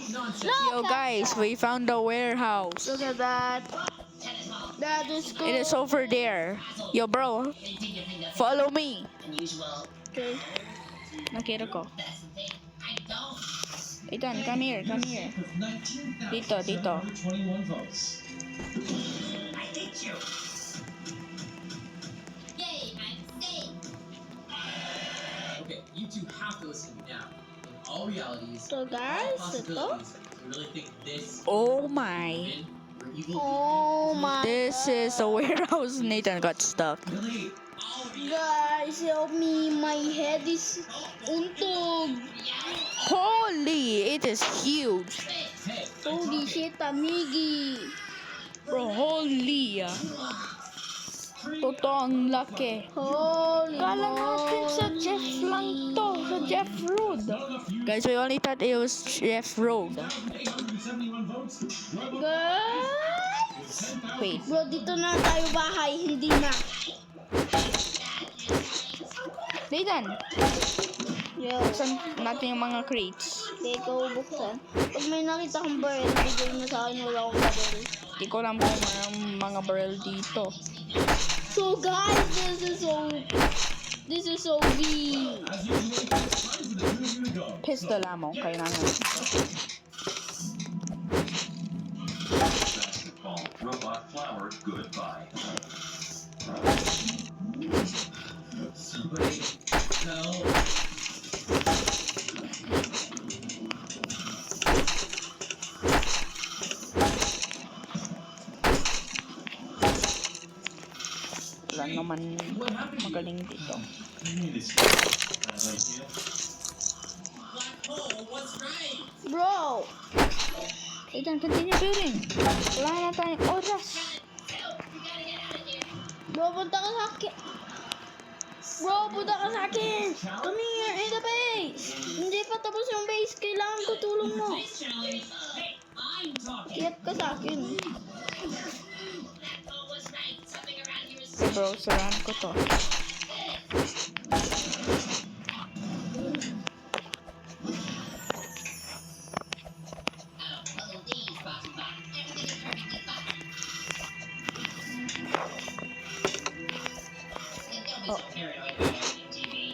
Yo guys, we found the warehouse. Look at that. That is cool. It is over there. Yo bro, follow me. Okay. Nakita ko. Ethan, come here, come here. Dito, dito. Okay, you two have to listen to me now. In all realities, So guys, ito. possibilities, we really think this Oh my. or evil Oh my This is a warehouse. Nathan got stuck. really all of you. Guys, help me. My head is untog. Holy, it is huge. Hey, Holy shit, Tamigi. Bro, holy. Totoo ang laki. Holy Kala natin sa moly. Jeff lang to, sa Jeff Road. Guys, we only thought it was Jeff Road. Guys. Wait, Bro, dito na tayo bahay. Hindi na. Nathan, Yo. buksan natin yung mga crates. Okay, ikaw buksan. Pag may nakita kang barrel, bigay mo sa akin. Wala akong barrel. Hindi ko lang kung mayroong mga barrel dito. So guys, this is so big. Pistol ammo, kailangan. Basketball robot flower goodbye. Somebody help. Wala naman magaling dito. Black hole, what's right? Bro, Nathan, continue building. Wala na tayong oras. bro, punta ka sa akin. Bro, punta ka sa akin. Come here, in the base. Hindi pa tapos yung base. Kailangan ko tulong mo. Space challenge. Hey, I'm talking. Kiyat ka sa akin. Okay bro, sarahan ko to. Oh. Yeah.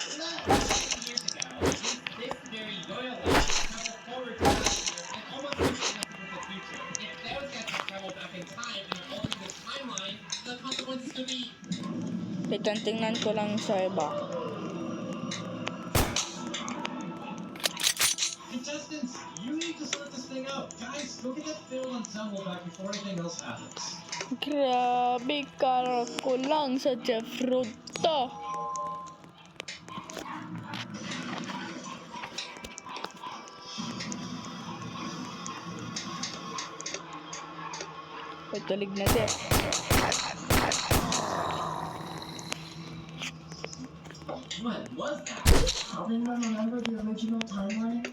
Smart and green. This very loyal traveled forward to last year and almost reached the future. If those guys could travel back in time and are altering this timeline, the consequences could be Nathan, tingnan ko lang sa iba. Contestants, you need to sort this thing out. Guys, go get that failed ensemble back before anything else happens. Grabe, kara ko lang sa Jeff Road to. Pagtulig na siya. what was that? Anyone remember the original timeline?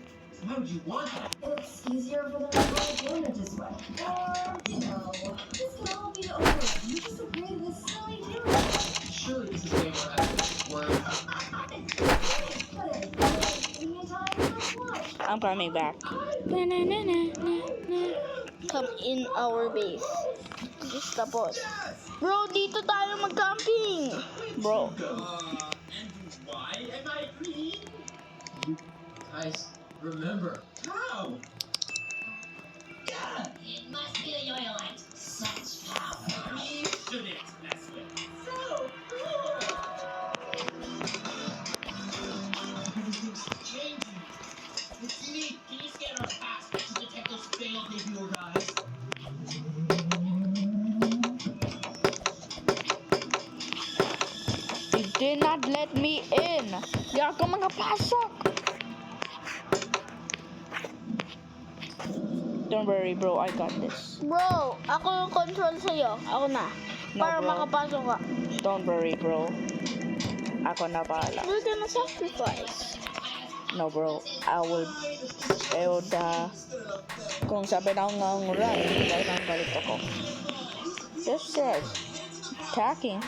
Why would you want that? It's easier for them to follow doing it this way. Or, you know, this can all be over. You just agree to this silly deal. Surely this is way more epic. Or In the meantime, let's watch. I'm coming back. Come in our base. Just tapos. Bro, dito tayo mag-camping. Bro, and why am I green? Guys, remember how? Yeah, It must be the Yoyolite. Such power. we shouldn't mess with. So cool. Everything's changing. It's neat. Can you scan our past to detect those failed debut guys? they did not let me in. Di ako makapasok. Don't worry bro, I got this. Bro, ako yung control sa'yo. Ako na. No, Para bro. makapasok ka. Don't worry bro. Ako na bahala. We're gonna sacrifice. No bro, I would kung sabi na akong run, dahil ang galit ako. Just said, attacking.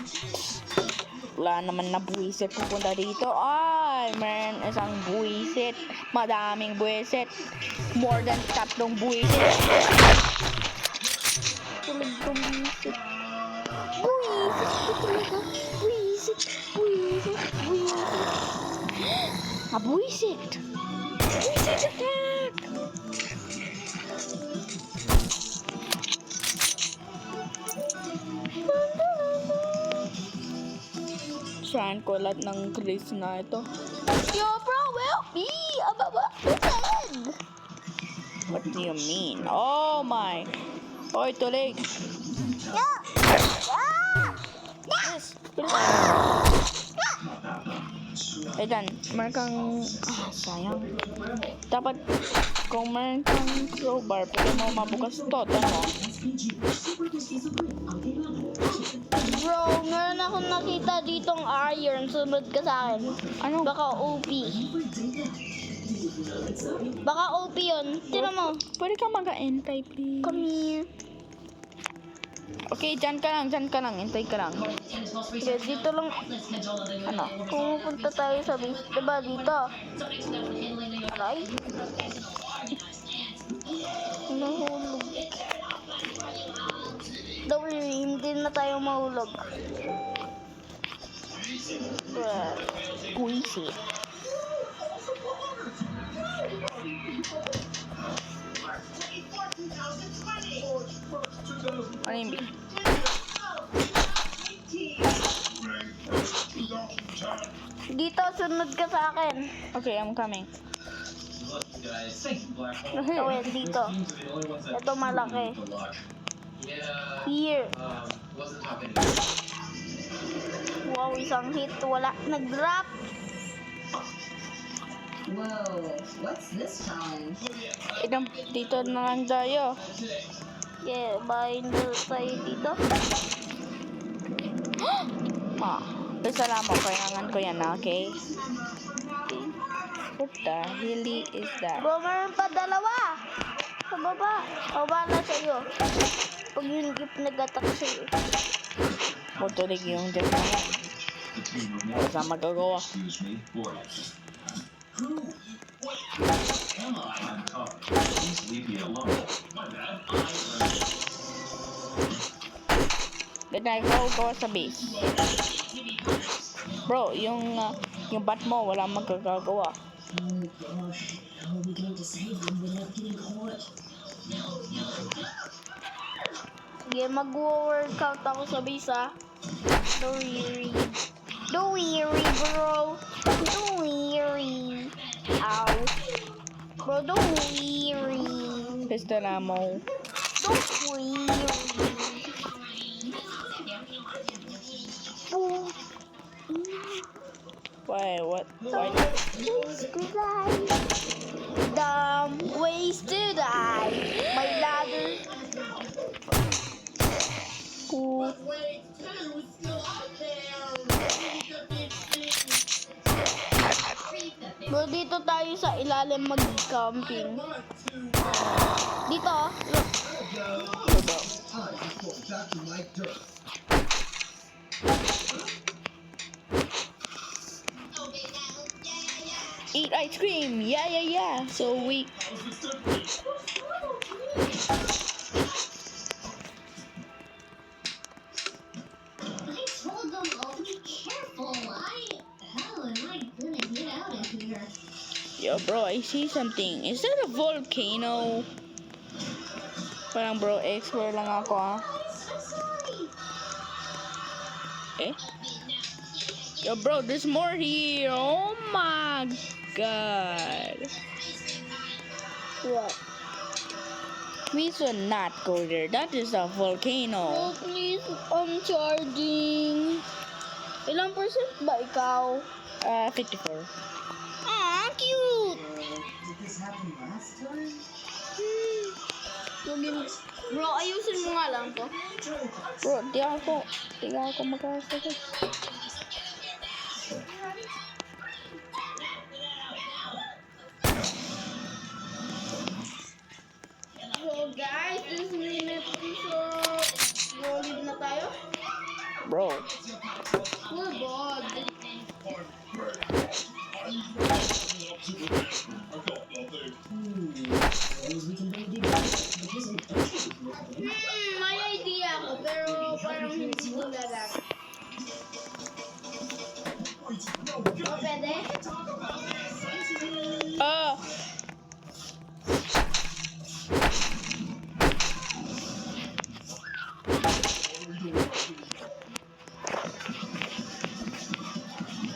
Wala naman na buwisit pupunta dito. Ay, man, isang buwisit. Madaming buwisit. More than 3 buwisit. Talagang buwisit. Buwisit ko talaga. Buwisit. Buwisit. Buwisit. Ah, buwisit. Buwisit attack. Trying ko lahat ng Chris na ito. Yo, bro, help me! Ababa, listen! What do you mean? Oh my! Oy, tulig! Yeah! Ah! Yes! Eh dan, meron kang... Ah, sayang. Dapat, kung meron kang crowbar, pwede mo mabukas to. Tama mo? Bro, meron akong nakita ditong iron. Sunod ka sa akin. Ano? Baka OP. Baka OP yun. Tira mo. Pwede ka mag-entay, please. Come here. Okay, dyan ka lang. Entay ka lang. Okay, dito lang. Ano? Pumupunta tayo sa base. Diba dito? Aray. Nahulog. Dawli, hindi na tayo mahulog. Buisit. Ano yung big? Dito, sunod ka sa akin. Okay, I'm coming. Look, guys. Thank you, Blackhole. Tawid dito. Those teams are the only ones that Ito malaki. good luck. Yeah. Here. Wasn't talking. Wow, isang hit. Wala. Nag-drop. Whoa, what's this challenge? Idang dito na lang tayo. Yeah, bahin na tayo dito. Ah, salamat. Kailangan ko yan, okay? What the hell is that? Bro, meron pa dalawa. Sa baba. Baba na sa'yo. Pag yung jeep nag-attack sa'yo. Tulig yung jet na yan. Wala sa magagawa. Excuse me, boys. Who? What? Come on, I'm talking. Please leave me alone. My bad. Dahil ko sa base. Bro, yung bat mo, wala magagagawa. Oh gosh, how are we going to save them without getting caught? Sige, mag-workout ako sa base, ha. Don't worry. Don't worry, bro. Don't worry. Ow. Bro, don't worry. Pista na mo. Don't worry. Boom. Why, what? Why? Ways to die. Dumb ways to die. My ladder. Cool. Wait, two is still out there. Bro, dito tayo sa ilalim mag-camping. Dito, look. Eat ice cream! Yeah! So we... I told them all to be careful. How am I gonna get out of here? Yo bro, I see something. Is that a volcano? Parang bro, explore lang ako ah. I'm sorry. Eh? Yo bro, there's more here. Oh my god. What? We should not go there. That is a volcano. Oh, please, I'm charging. Ilang percent ba ikaw? 54. Ah, cute! Did this happen last time? Bro, ayusin mo nga lang to. Bro, di ako magkasagot. May idea ako, pero parang hindi ko lalaki. O, pwede? Ah!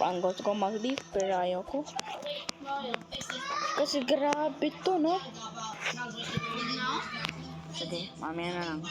Ang gusto ko mag-leave, pero ayaw ko. Kasi grabe to, no? Sige, mamaya na lang.